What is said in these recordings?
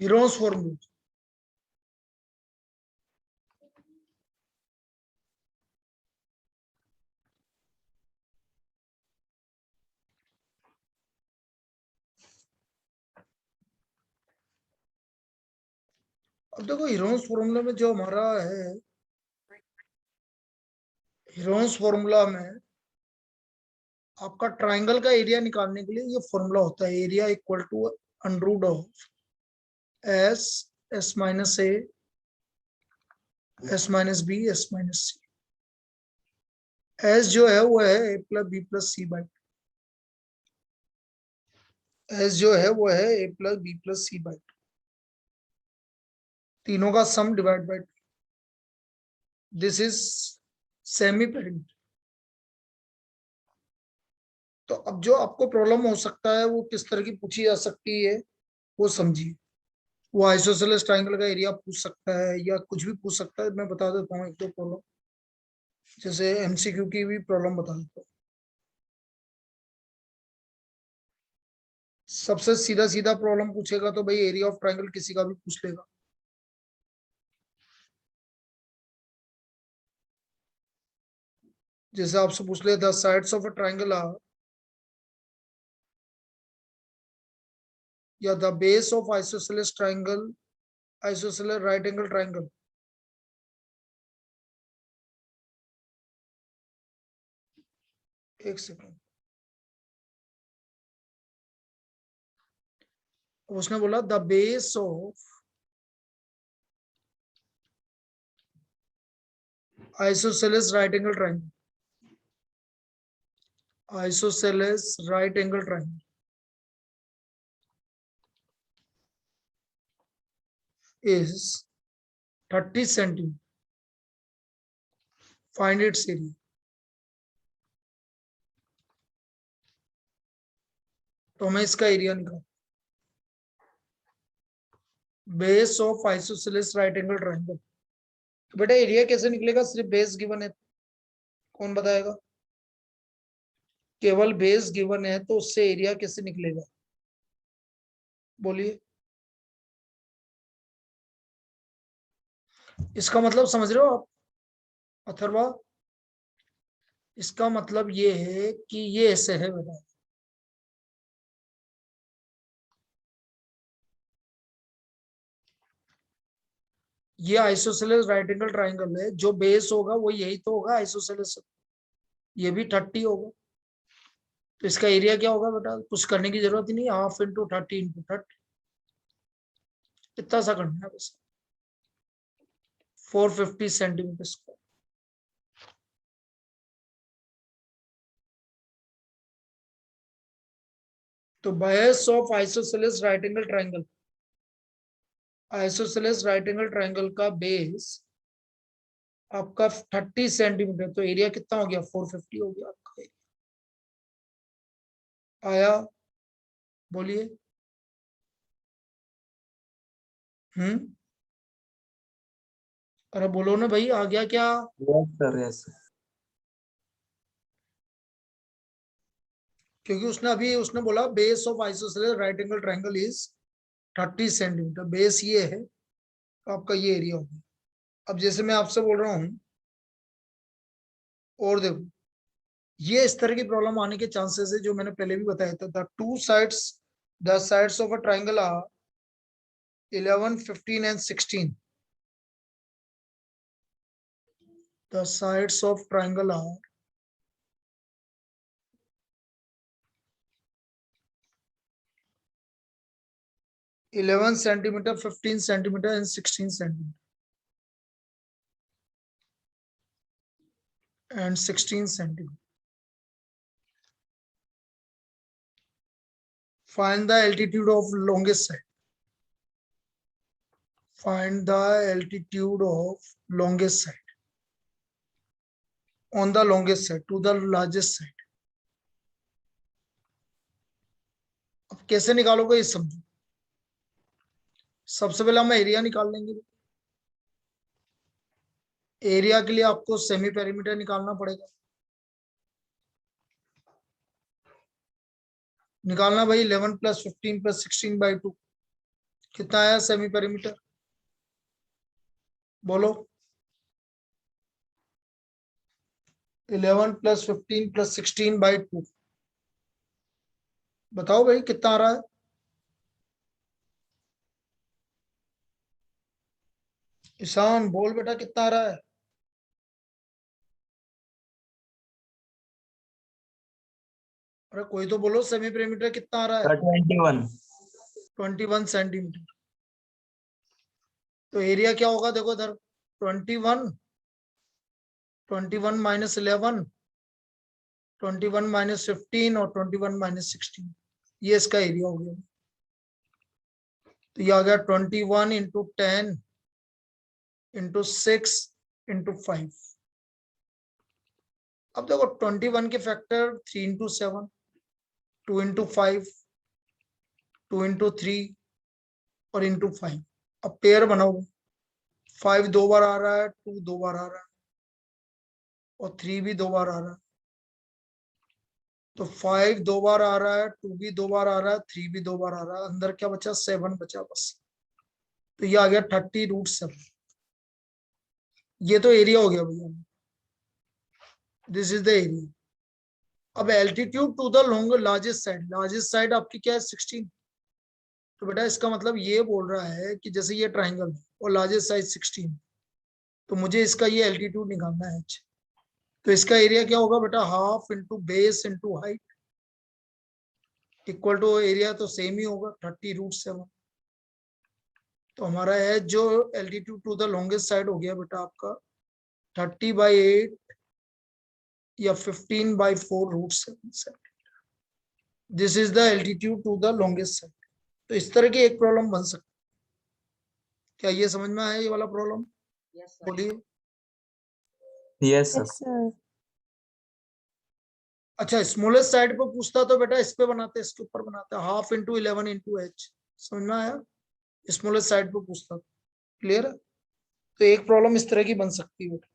Heron's formula. अब देखो Heron's formula में जो हमारा है, हीरोन्स फॉर्मूला में आपका ट्राइंगल का एरिया निकालने के लिए ये फॉर्मूला होता है, area equal to under of s s minus a s minus b s minus c. S जो है वो है a plus b plus c by, s जो है वो है a plus b plus c by, तीनों का sum divide by, this is semi perimeter. तो अब जो आपको प्रॉब्लम हो सकता है वो किस तरह की पूछी जा सकती है वो समझिए। वो आइसोसेलेस ट्राइंगल का एरिया पूछ सकता है या कुछ भी पूछ सकता है। मैं बता देता हूँ एक दो प्रॉब्लम, जैसे एमसीक्यू की भी प्रॉब्लम बता देता हूँ। सबसे सीधा सीधा प्रॉब्लम पूछेगा तो भाई एरिया ऑफ ट्राइंगल किसी का भी पूछ लेगा। जैसे आपसे पूछ ले the sides of a triangle are, या the base of isosceles triangle, isosceles right angle triangle. एक सेकंड, उसने बोला the base of isosceles right angle triangle, isosceles right angle triangle is 30 centimeter. Find its area. तो हमें इसका area निकाल, base of isosceles right angle triangle. तो बेटा area कैसे निकलेगा, सिर्फ बेस गिवन है, कौन बताएगा? केवल बेस गिवन है तो उससे एरिया कैसे निकलेगा, बोलिए। इसका मतलब समझ रहे हो आप अथर्वा? इसका मतलब ये है कि ये ऐसे है बेटा, ये आइसोसेलेस राइट एंगल ट्राइंगल है, जो बेस होगा वो यही तो होगा आइसोसेलेस, ये भी 30 होगा। तो इसका एरिया क्या होगा बेटा, कुछ करने की जरूरत ही नहीं, हाफ इंटू 30 इंटू 30, इतना सा करना है बस, 450 सेंटीमीटर स्क्वायर। तो base of isosceles right angle triangle, isosceles right angle triangle का बेस आपका 30 सेंटीमीटर, तो एरिया कितना हो गया, 450 हो गया आपका एरिया। आया, बोलिए। हम्म, अरे बोलो ना भाई, आ गया क्या? Yes sir, yes sir. क्योंकि उसने बोला base of isosceles right angle triangle is 30 centimetre, base ये है तो आपका ये एरिया होगा। अब जैसे मैं आपसे बोल रहा हूँ, और देखो ये इस तरह की प्रॉब्लम आने के चांसेस है जो मैंने पहले भी बताया था। The sides of a triangle are 11, 15 and 16। The sides of triangle are 11 centimetre, 15 centimetre and 16 centimetre and 16 centimetre. Find the altitude of longest side. Find the altitude of longest side. On the longest side, to the largest side. अब कैसे निकालोगे ये समझो। सबसे पहले हम area निकाल लेंगे। एरिया के लिए आपको सेमी पेरीमीटर निकालना पड़ेगा। निकालना भाई 11 + 15 + 16/2, कितना आया सेमी पेरीमीटर, बोलो। 11 + 15 + 16/2, बताओ भाई कितना आ रहा है। ईशान बोल बेटा कितना आ रहा है। अरे कोई तो बोलो सेमी पेरीमीटर कितना आ रहा है। 21। 21 सेंटीमीटर। तो एरिया क्या होगा देखो इधर, 21, 21 - 11, 21 - 15 और 21 - 16, ये इसका एरिया हो गया। तो ये आ गया 21 × 10 × 6 × 5। अब देखो 21 के फैक्टर 3 × 7, 2 × 5, 2 × 3 और × 5। अब पेयर बनाओ, 5 दो बार आ रहा है, 2 दो बार आ रहा है और 3 भी दो बार आ रहा है। तो 5 दो बार आ रहा है, 2 भी दो बार आ रहा है, 3 भी दो बार आ रहा है, अंदर क्या बचा, 7 बचा बस। तो ये आ गया 30√7। ये तो एरिया हो गया भैया, दिस इज द एरिया। अब altitude to the long largest side आपकी क्या है, 16। तो बेटा इसका मतलब ये बोल रहा है कि जैसे ये ट्राइंगल है और लार्जेस्ट साइड 16, तो मुझे इसका ये एल्टीट्यूड निकालना है h। तो इसका एरिया क्या होगा बेटा, half into base into height equal to area तो सेम ही होगा 30√7। तो हमारा है जो altitude to the longest side हो गया बेटा आपका 30/8 या 15/4√7। This is the altitude to the longest side. तो इस तरह की एक प्रॉब्लम बन सकती है। क्या ये समझ में आया ये वाला प्रॉब्लम? बोलिए। Yes Yes, sir. sir. अच्छा स्मॉलेस्ट साइड पे पूछता तो बेटा इस पे बनाते, इसके ऊपर बनाते, हाफ इंटू 11 इंटू एच। समझ में आया? स्मॉलेस्ट साइड पे पूछता। क्लियर है? तो एक प्रॉब्लम इस तरह की बन सकती है बेटा।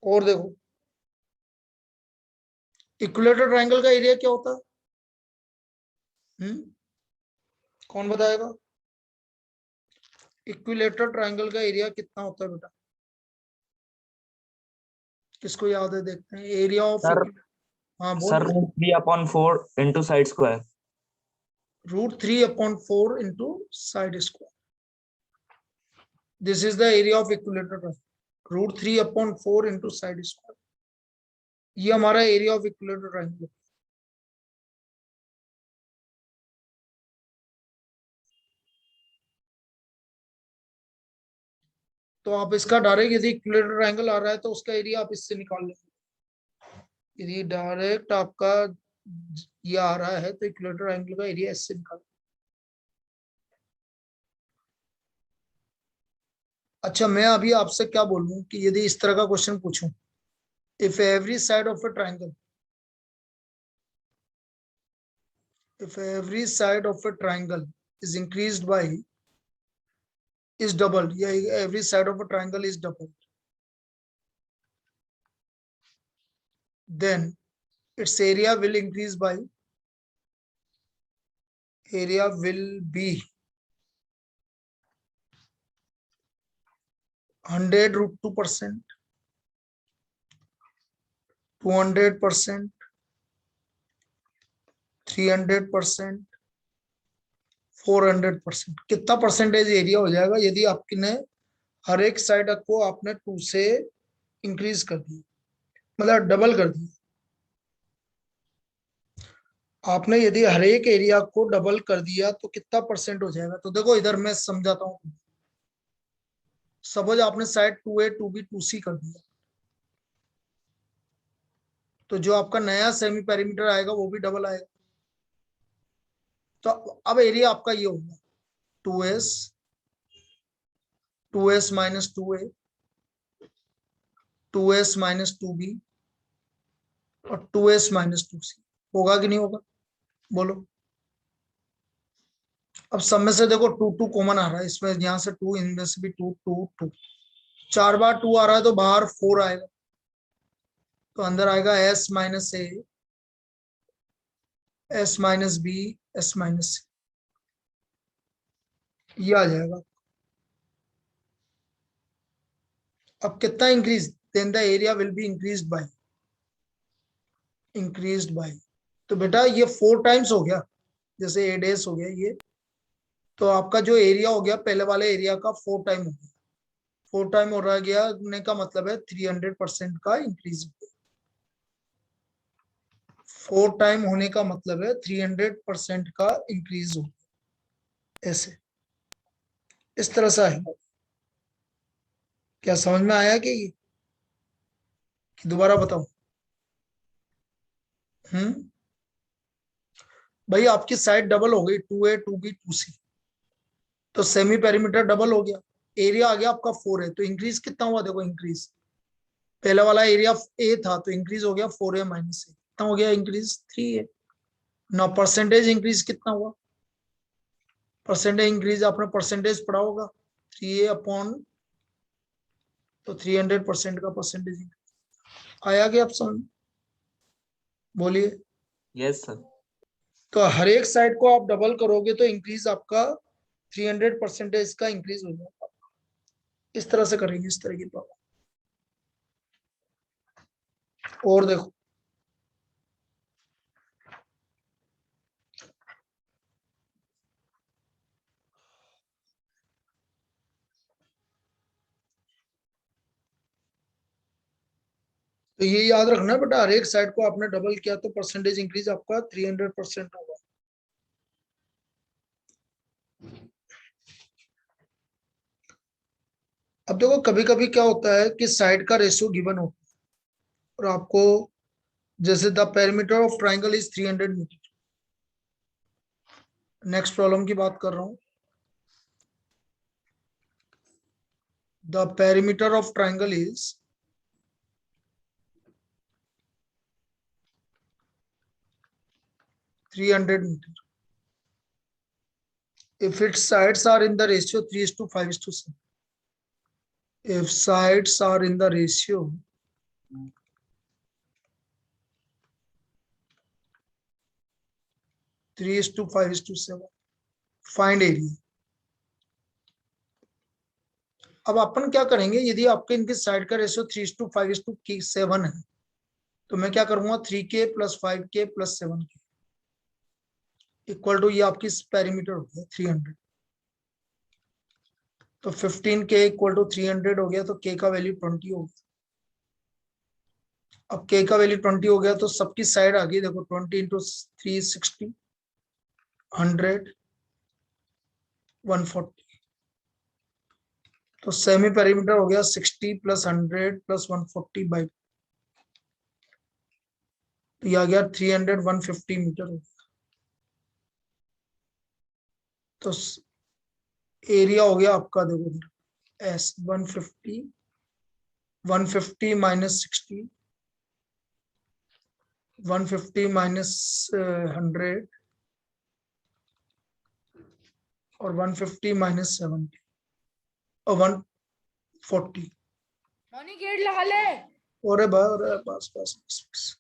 और देखो इक्विलेटरल ट्रायंगल का एरिया क्या होता है? कौन बताएगा? इक्विलेटरल ट्रायंगल का एरिया कितना होता है बेटा? किसको याद है? देखते हैं एरिया ऑफ। सर हाँ सर बोल। 3/4 into side square. √3/4 into side square. This is the area of equilateral triangle, √3/4 into side square. ये हमारा एरिया ऑफ इक्विलेटरल ट्रायंगल। तो आप इसका डायरेक्ट यदि इक्विलेटरल ट्रायंगल आ रहा है तो उसका एरिया आप इससे निकाल लेंगे। यदि डायरेक्ट आपका ये आ रहा है तो इक्विलेटरल ट्रायंगल का एरिया इससे निकाल। अच्छा मैं अभी आपसे क्या बोलूं कि यदि इस तरह का क्वेश्चन पूछूं, if every side of a triangle, if every side of a triangle is increased by, is doubled, yeah, every side of a triangle is doubled, then its area will increase by, area will be 100√2%, 200%, 300%, 400%। कितना percentage area हो जाएगा यदि आपने हर एक side को आपने 2 से increase कर दिया, मतलब डबल कर दिया। आपने यदि हर एक एरिया को डबल कर दिया तो कितना परसेंट हो जाएगा? तो देखो इधर मैं समझाता हूँ। सपोज आपने साइड 2A 2B 2C कर दिया, तो जो आपका नया सेमी पेरीमीटर आएगा वो भी डबल आएगा। तो अब एरिया आपका ये होगा 2S, 2S - 2A, 2S - 2B और 2S - 2C। होगा कि नहीं होगा? बोलो। अब सब में से देखो 2 2 कॉमन आ रहा है, इसमें यहां से 2, इनमें से भी 2 2 2, 4 बार 2 आ रहा है तो बाहर 4 आएगा, तो अंदर आएगा S - A, S - B S minus ये आ जाएगा। अब कितना increase, then the area will be increase by तो बेटा ये 4 टाइम्स हो गया, जैसे 8 डेज हो गया ये, तो आपका जो एरिया हो गया पहले वाले एरिया का 4 टाइम हो गया। 4 टाइम हो रहा गया का मतलब है 300% का इंक्रीज हो गया। 4 टाइम होने का मतलब है 300% का इंक्रीज हो गया। ऐसे इस तरह से आएगा। क्या समझ में आया कि दोबारा बताओ? भाई आपकी साइड डबल हो गई, 2A 2B 2C, तो सेमी पेरीमीटर डबल हो गया, एरिया आ गया आपका 4 है, तो इंक्रीज कितना हुआ देखो, इंक्रीज पहले वाला एरिया A था तो इंक्रीज हो गया 4A माइनस A, कितना हो गया इंक्रीज 3A। ना परसेंटेज इंक्रीज कितना हुआ, परसेंटेज इंक्रीज आपने परसेंटेज पढ़ा होगा 3A अपॉन, तो 300% का परसेंटेज आया कि आप समझ, बोलिए। Yes, sir. तो हर एक साइड को आप डबल करोगे तो इंक्रीज आपका 300% का इंक्रीज हो जाएगा। इस तरह से करेंगे, इस तरह की प्रॉब्लम। और देखो तो ये याद रखना बेटा, हर एक साइड को आपने डबल किया तो परसेंटेज इंक्रीज आपका 300% होगा। अब देखो कभी कभी क्या होता है कि साइड का रेशियो गिवन होता है और आपको, जैसे the perimeter of triangle is 300 metre. Next problem की बात कर रहा हूं। The perimeter of triangle is 300 metre if its sides are in the ratio 3:5:7. If sides are in the ratio 3:5:7, find area. अब अपन क्या करेंगे, यदि आपके इनके साइड का रेशियो 3:5:7 है तो मैं क्या करूंगा 3K + 5K + 7K equal to, ये आपकी पेरीमीटर हो गया 300, तो 15K इक्वल टू 300 हो गया, तो K का वैल्यू 20 हो गया। अब K का वैल्यू 20 हो गया तो सबकी साइड आ गई देखो, 20 × 360 100 140, तो सेमी पेरीमीटर हो गया 60 + 100 + 140 बाई, तो ये आ गया 300 150 मीटर हो गया। तो एरिया हो गया आपका देखो एस 150 माइनस 60 150 माइनस 100 और 150 माइनस 70 और 140। मनी गेट लगा ले, अरे बस बस बस बस।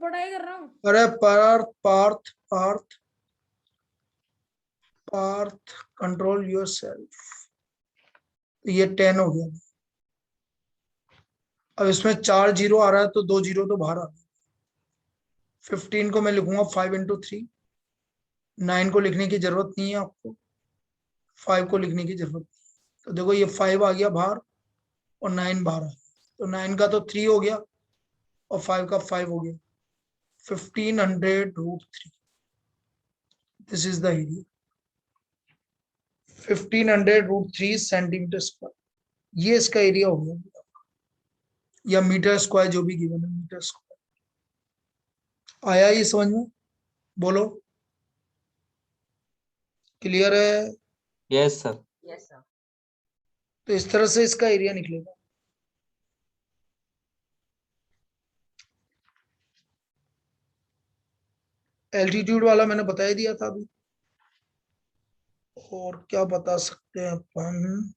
पढ़ाई कर रहा हूँ। अरे पार्थ पार्थ पार्थ पार्थ कंट्रोल योरसेल्फ। ये 10 हो गया। अब इसमें 4 जीरो आ रहा है तो 2 जीरो तो बाहर आ गया। 15 को मैं लिखूंगा 5 × 3, 9 को लिखने की जरूरत नहीं है आपको, 5 को लिखने की जरूरत नहीं है। तो देखो ये 5 आ गया बाहर और 9 बाहर आ गया, तो 9 का तो 3 हो गया और 5 का 5 हो गया, 1500√3। This is the area, 1500√3 centimetre square, ये इसका एरिया हो गया, या मीटर स्क्वायर जो भी गिवन है, मीटर स्क्वायर। आया ये समझ में? बोलो, क्लियर है? Yes, sir. Yes sir. तो इस तरह से इसका एरिया निकलेगा। एल्टीट्यूड वाला मैंने बता ही दिया था अभी। और क्या बता सकते हैं अपन,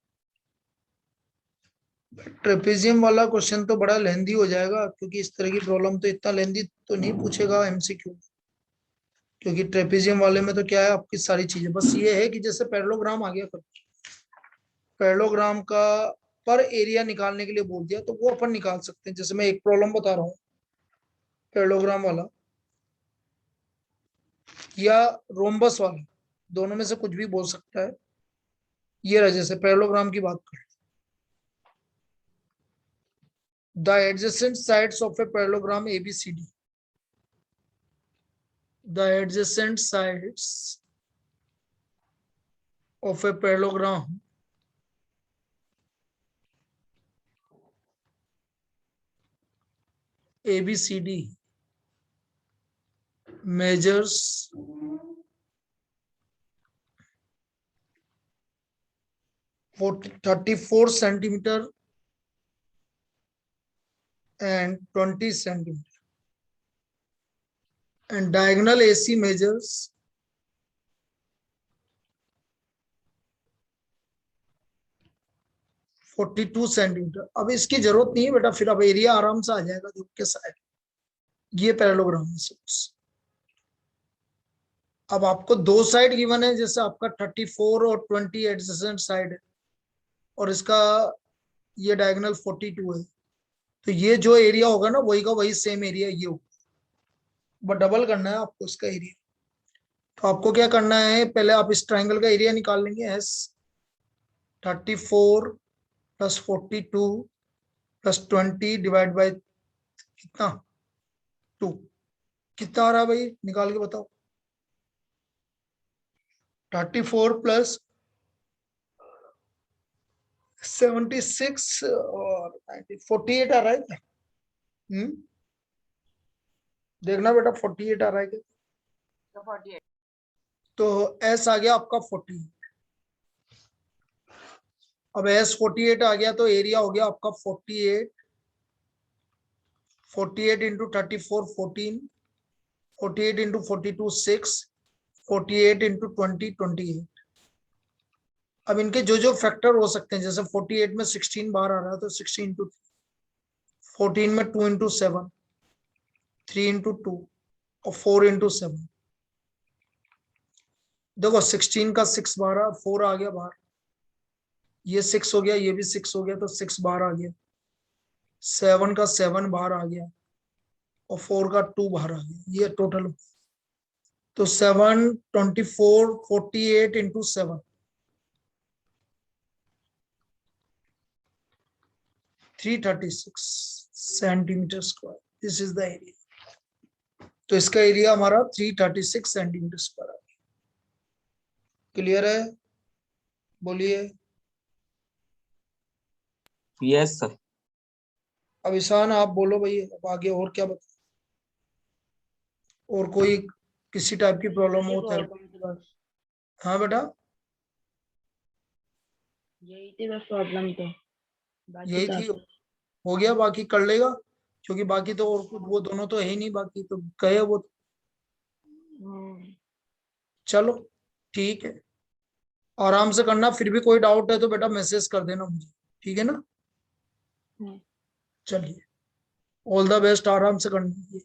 ट्रेपेजियम वाला क्वेश्चन तो बड़ा लेंदी हो जाएगा, क्योंकि इस तरह की प्रॉब्लम तो इतना लेंदी तो नहीं पूछेगा एमसीक्यू। क्योंकि ट्रेपेजियम वाले में तो क्या है आपकी सारी चीजें, बस ये है कि जैसे पैरेललोग्राम आ गया, पैरेललोग्राम का पर एरिया निकालने के लिए बोल दिया तो वो अपन निकाल सकते हैं। जैसे मैं एक प्रॉब्लम बता रहा हूँ पैरेललोग्राम वाला या रोम्बस वाला, दोनों में से कुछ भी बोल सकता है। ये रहा, जैसे पैरेललोग्राम की बात करें, the adjacent sides of a parallelogram ABCD, the adjacent sides of a parallelogram ABCD measures 34 centimeter and 20 centimeter, and diagonal AC measures 42 centimetre. अब इसकी जरूरत नहीं है बेटा, फिर अब एरिया आराम से आ जाएगा जो के साइड। ये पैरेललोग्राम है। अब आपको दो साइड गिवन है, जैसे आपका 34 और 20 एडजेसेंट साइड है, और इसका ये डायगोनल 42 है, तो ये जो एरिया होगा ना वही का वही सेम एरिया ये होगा, बट डबल करना है आपको इसका एरिया। तो आपको क्या करना है, पहले आप इस ट्राइंगल का एरिया निकाल लेंगे। S 34 plus 42 plus 20 divide by कितना 2, कितना आ रहा है भाई, निकाल के बताओ। 34 प्लस 76 और 90 48 आ रहा है क्या? देखना बेटा 48 आ रहा है क्या? 48 तो एस आ गया आपका 48। अब एस 48 आ गया तो एरिया हो गया आपका 48, 48 इंटू 34 14, 48 इंटू 42 6, 48 इंटू 20 28। अब इनके जो जो फैक्टर हो सकते हैं, जैसे 48 में 16 बाहर आ रहा है तो 16 इंटू 14 में 2 इंटू 7, 3 इंटू 2 और 4 इंटू 7। देखो 16 का 6 बाहर 4 आ गया बाहर, ये 6 हो गया, ये भी 6 हो गया, तो 6 बाहर आ गया। 7 का 7 बाहर आ गया और 4 का 2 बाहर आ गया, ये टोटल। तो 7 24 48 into 7, 336 centimetre square. This is the area. तो इसका एरिया हमारा 336 सेंटीमीटर स्क्वायर आ गया। क्लियर है? बोलिए। Yes sir. अब ईशान आप बोलो भाई, अब आगे और क्या बता, और कोई किसी टाइप की प्रॉब्लम हो तेरे को? बस हाँ बेटा, यही थी बस प्रॉब्लम तो, बाकी यही तो थी, हो गया, बाकी कर लेगा, क्योंकि बाकी तो और वो दोनों तो है ही नहीं, बाकी तो कहे वो। चलो ठीक है, आराम से करना, फिर भी कोई डाउट है तो बेटा मैसेज कर देना मुझे, ठीक है ना? चलिए, ऑल द बेस्ट, आराम से करना।